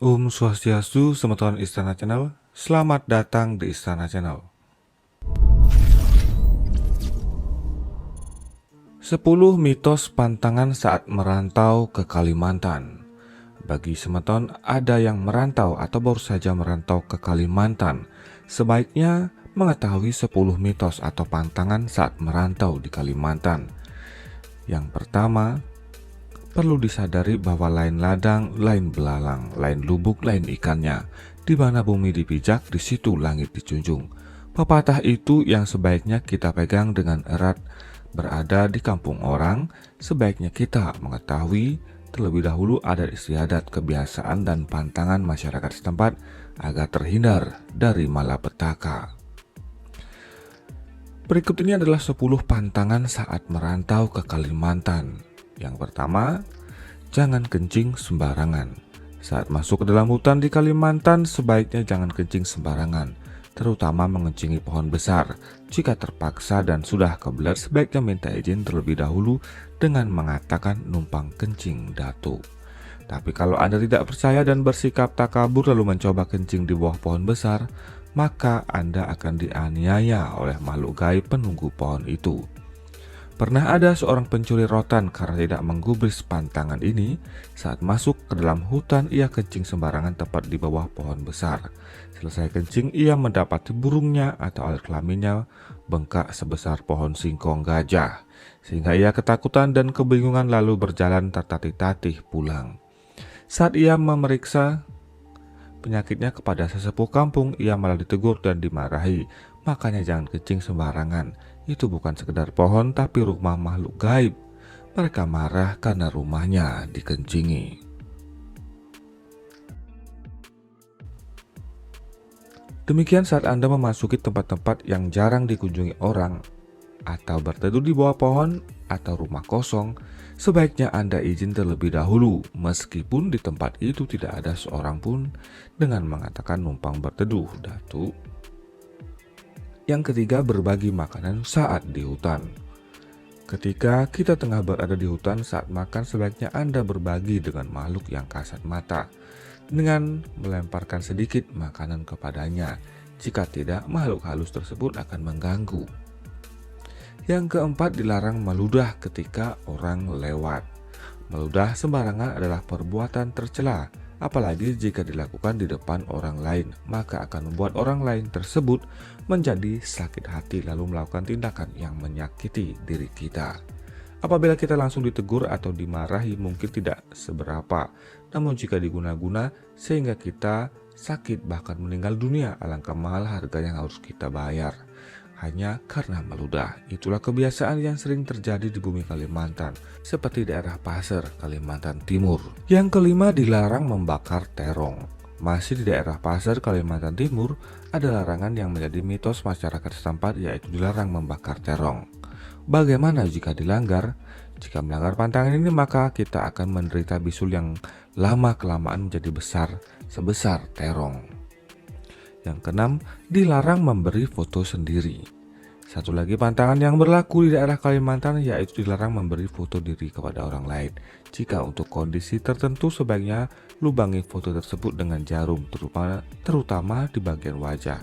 Om Swastiastu, Semeton Istana Channel. Selamat datang di Istana Channel. 10 mitos pantangan saat merantau ke Kalimantan. Bagi Semeton ada yang merantau atau baru saja merantau ke Kalimantan, sebaiknya mengetahui 10 mitos atau pantangan saat merantau di Kalimantan. Yang pertama, perlu disadari bahwa lain ladang, lain belalang, lain lubuk, lain ikannya. Di mana bumi dipijak, di situ langit dijunjung. Pepatah itu yang sebaiknya kita pegang dengan erat. Berada di kampung orang, sebaiknya kita mengetahui terlebih dahulu adat istiadat, kebiasaan, dan pantangan masyarakat setempat agar terhindar dari malapetaka. Berikut ini adalah 10 pantangan saat merantau ke Kalimantan. Yang pertama, jangan kencing sembarangan. Saat masuk ke dalam hutan di Kalimantan, sebaiknya jangan kencing sembarangan, terutama mengencingi pohon besar. Jika terpaksa dan sudah kebelet, sebaiknya minta izin terlebih dahulu dengan mengatakan numpang kencing datu. Tapi kalau Anda tidak percaya dan bersikap takabur lalu mencoba kencing di bawah pohon besar, maka Anda akan dianiaya oleh makhluk gaib penunggu pohon itu. Pernah ada seorang pencuri rotan karena tidak menggubris pantangan ini. Saat masuk ke dalam hutan, ia kencing sembarangan tepat di bawah pohon besar. Selesai kencing, ia mendapati burungnya atau alat kelaminnya bengkak sebesar pohon singkong gajah, sehingga ia ketakutan dan kebingungan lalu berjalan tertatih-tatih pulang. Saat ia memeriksa penyakitnya kepada sesepuh kampung, ia malah ditegur dan dimarahi. Makanya jangan kencing sembarangan. Itu bukan sekedar pohon, tapi rumah makhluk gaib. Mereka marah karena rumahnya dikencingi. Demikian saat Anda memasuki tempat-tempat yang jarang dikunjungi orang, atau berteduh di bawah pohon, atau rumah kosong, sebaiknya Anda izin terlebih dahulu, meskipun di tempat itu tidak ada seorang pun, dengan mengatakan numpang berteduh datu. Yang ketiga, berbagi makanan saat di hutan. Ketika kita tengah berada di hutan saat makan, sebaiknya Anda berbagi dengan makhluk yang kasat mata dengan melemparkan sedikit makanan kepadanya. Jika tidak, makhluk halus tersebut akan mengganggu. Yang keempat, dilarang meludah ketika orang lewat. Meludah sembarangan adalah perbuatan tercela, apalagi jika dilakukan di depan orang lain, maka akan membuat orang lain tersebut menjadi sakit hati lalu melakukan tindakan yang menyakiti diri kita. Apabila kita langsung ditegur atau dimarahi mungkin tidak seberapa, namun jika diguna-guna sehingga kita sakit bahkan meninggal dunia, alangkah mahal harga yang harus kita bayar hanya karena meludah. Itulah kebiasaan yang sering terjadi di bumi Kalimantan, seperti daerah Pasir, Kalimantan Timur. Yang kelima, dilarang membakar terong. Masih di daerah Pasir, Kalimantan Timur, ada larangan yang menjadi mitos masyarakat setempat, yaitu dilarang membakar terong. Bagaimana jika dilanggar? Jika melanggar pantangan ini, maka kita akan menderita bisul yang lama-kelamaan menjadi besar, sebesar terong. Yang keenam, dilarang memberi foto sendiri. Satu lagi pantangan yang berlaku di daerah Kalimantan yaitu dilarang memberi foto diri kepada orang lain. Jika untuk kondisi tertentu sebaiknya lubangi foto tersebut dengan jarum, terutama di bagian wajah.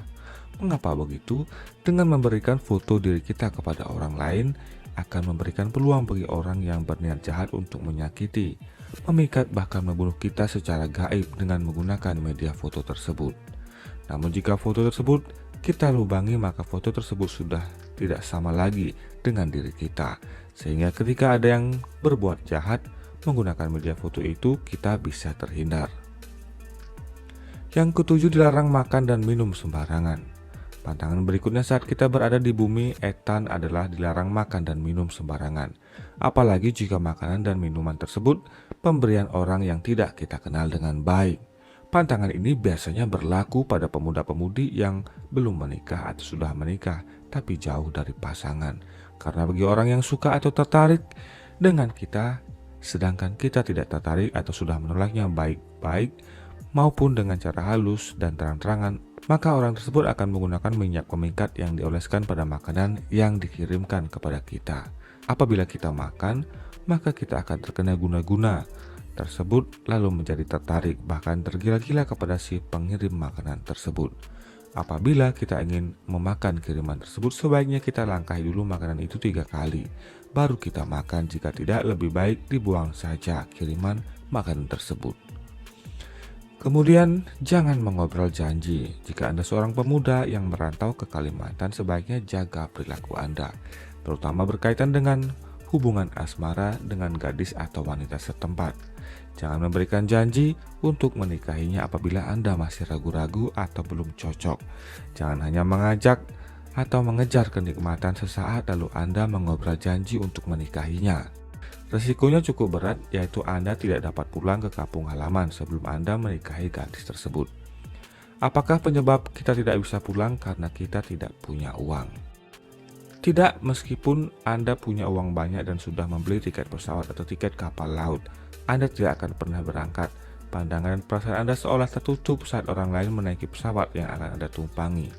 Mengapa begitu? Dengan memberikan foto diri kita kepada orang lain akan memberikan peluang bagi orang yang berniat jahat untuk menyakiti, memikat, bahkan membunuh kita secara gaib dengan menggunakan media foto tersebut. Namun jika foto tersebut kita lubangi, maka foto tersebut sudah tidak sama lagi dengan diri kita. Sehingga ketika ada yang berbuat jahat menggunakan media foto itu, kita bisa terhindar. Yang ketujuh, dilarang makan dan minum sembarangan. Pantangan berikutnya saat kita berada di bumi etan adalah dilarang makan dan minum sembarangan. Apalagi jika makanan dan minuman tersebut pemberian orang yang tidak kita kenal dengan baik. Pantangan ini biasanya berlaku pada pemuda-pemudi yang belum menikah atau sudah menikah tapi jauh dari pasangan. Karena bagi orang yang suka atau tertarik dengan kita, sedangkan kita tidak tertarik atau sudah menolaknya baik-baik maupun dengan cara halus dan terang-terangan, maka orang tersebut akan menggunakan minyak pemikat yang dioleskan pada makanan yang dikirimkan kepada kita. Apabila kita makan, maka kita akan terkena guna-guna. tersebut lalu menjadi tertarik bahkan tergila-gila kepada si pengirim makanan tersebut. Apabila kita ingin memakan kiriman tersebut, sebaiknya kita langkahi dulu makanan itu 3 kali, baru kita makan. Jika tidak, lebih baik dibuang saja kiriman makanan tersebut. Kemudian, jangan mengobrol janji. Jika Anda seorang pemuda yang merantau ke Kalimantan, sebaiknya jaga perilaku Anda, terutama berkaitan dengan hubungan asmara dengan gadis atau wanita setempat. Jangan memberikan janji untuk menikahinya apabila Anda masih ragu-ragu atau belum cocok. Jangan hanya mengajak atau mengejar kenikmatan sesaat lalu Anda mengobrol janji untuk menikahinya. Resikonya cukup berat, yaitu Anda tidak dapat pulang ke kampung halaman sebelum Anda menikahi gadis tersebut. Apakah penyebab kita tidak bisa pulang karena kita tidak punya uang? Tidak, meskipun Anda punya uang banyak dan sudah membeli tiket pesawat atau tiket kapal laut, Anda tidak akan pernah berangkat. Pandangan dan perasaan Anda seolah tertutup saat orang lain menaiki pesawat yang akan Anda tumpangi.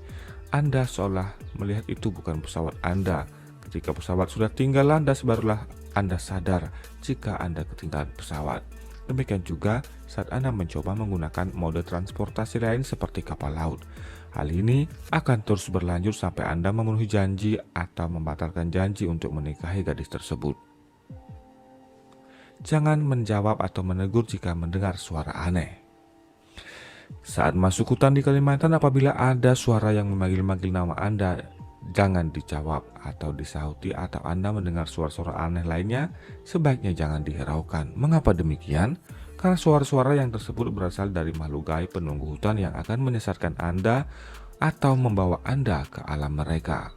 Anda seolah melihat itu bukan pesawat Anda. Ketika pesawat sudah tinggal landas, barulah Anda sadar jika Anda ketinggalan pesawat. Demikian juga saat Anda mencoba menggunakan mode transportasi lain seperti kapal laut. Hal ini akan terus berlanjut sampai Anda memenuhi janji atau membatalkan janji untuk menikahi gadis tersebut. Jangan menjawab atau menegur jika mendengar suara aneh. Saat masuk hutan di Kalimantan, apabila ada suara yang memanggil-manggil nama Anda, jangan dijawab atau disahuti, atau Anda mendengar suara-suara aneh lainnya, sebaiknya jangan dihiraukan. Mengapa demikian? Karena suara-suara yang tersebut berasal dari makhluk gaib penunggu hutan yang akan menyesatkan Anda atau membawa Anda ke alam mereka.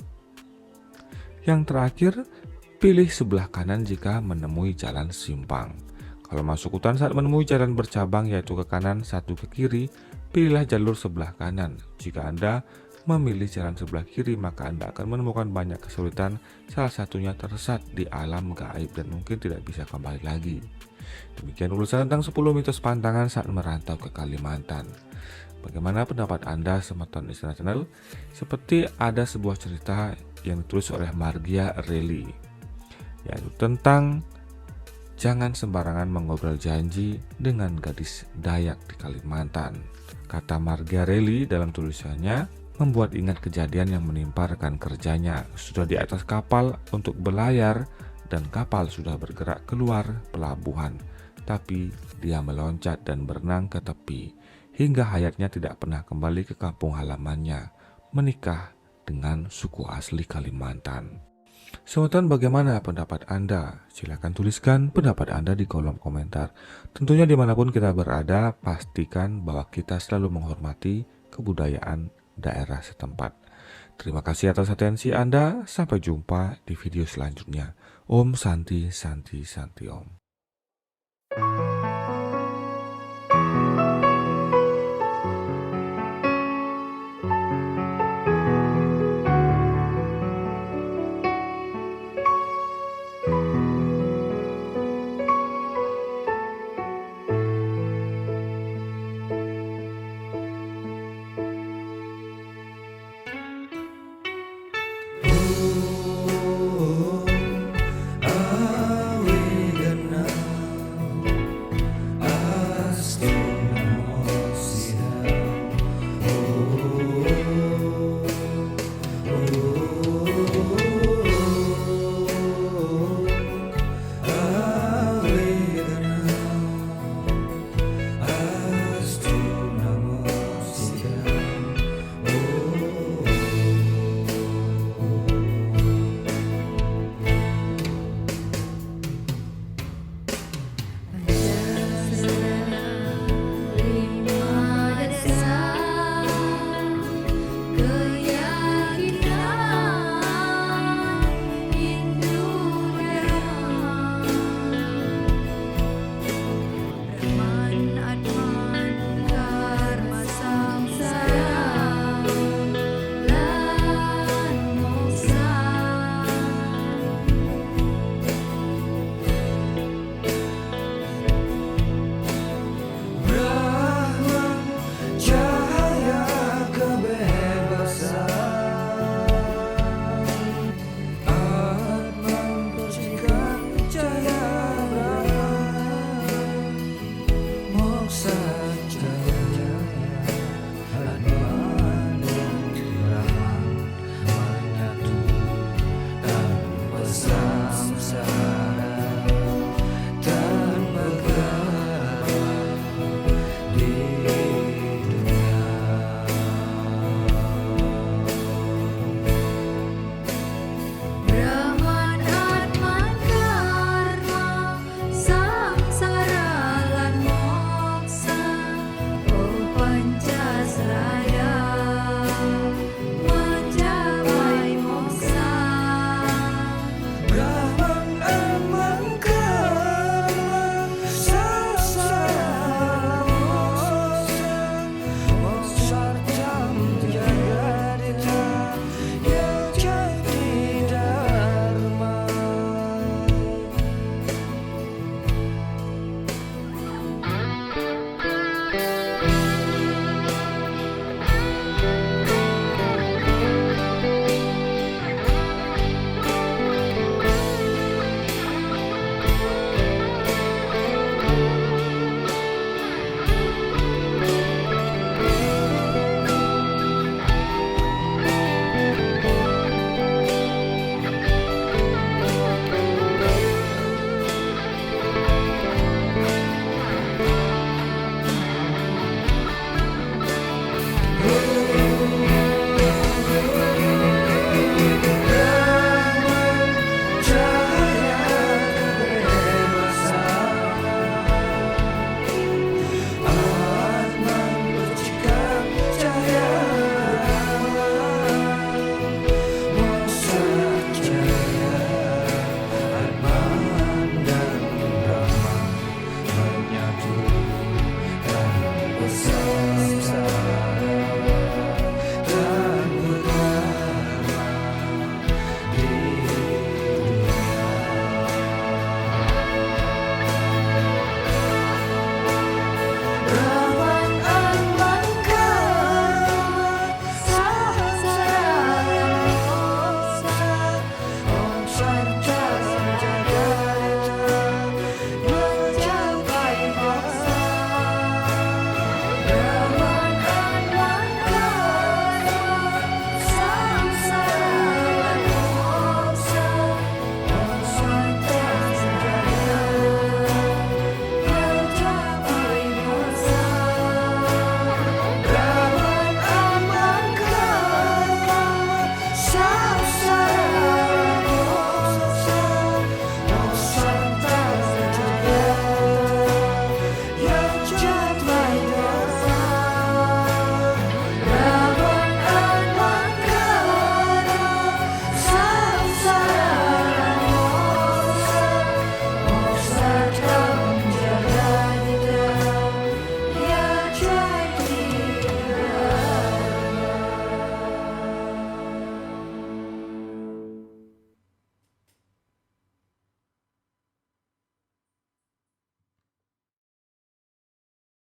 Yang terakhir, pilih sebelah kanan jika menemui jalan simpang. Kalau masuk hutan saat menemui jalan bercabang yaitu ke kanan, satu ke kiri, pilihlah jalur sebelah kanan. Jika Anda memilih jalan sebelah kiri, maka Anda akan menemukan banyak kesulitan, salah satunya tersesat di alam gaib dan mungkin tidak bisa kembali lagi. Demikian ulasan tentang 10 mitos pantangan saat merantau ke Kalimantan. Bagaimana pendapat Anda, Semeton Istana Channel? Seperti ada sebuah cerita yang ditulis oleh Margia Reli, yaitu tentang jangan sembarangan mengobrol janji dengan gadis Dayak di Kalimantan. Kata Margia Reli dalam tulisannya, membuat ingat kejadian yang menimpa rekan kerjanya. Sudah di atas kapal untuk berlayar dan kapal sudah bergerak keluar pelabuhan, tapi dia meloncat dan berenang ke tepi hingga hayatnya tidak pernah kembali ke kampung halamannya, menikah dengan suku asli Kalimantan. Semeton, bagaimana pendapat Anda? Silahkan tuliskan pendapat Anda di kolom komentar. Tentunya dimanapun kita berada, pastikan bahwa kita selalu menghormati kebudayaan daerah setempat. Terima kasih atas atensi Anda. Sampai jumpa di video selanjutnya. Om Santi Santi Santi Om.